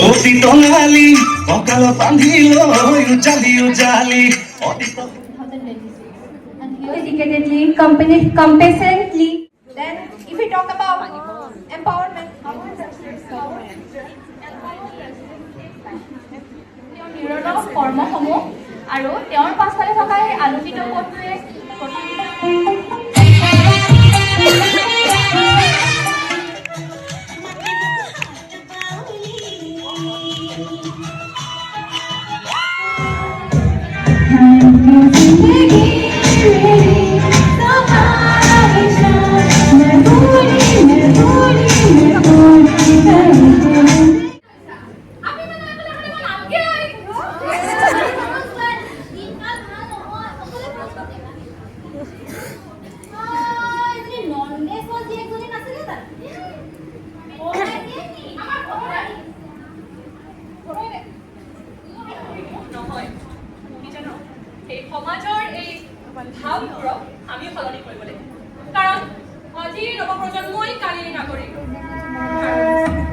অতি তঙালি কঁকাল বান্ধিল উজালি উজালি dedicatedly, compassionately. Then, if we talk about empowerment, নিৰলস কৰ্মসমূহ আৰু তেওঁৰ পাছফালে থকা এই আলোকিত পথটোৱে সমাজৰ এই ভাৱবোৰক আমি সলনি কৰিব লাগিব কাৰণ আজিৰ নৱপ্ৰজন্মই কালিৰ নাগৰিক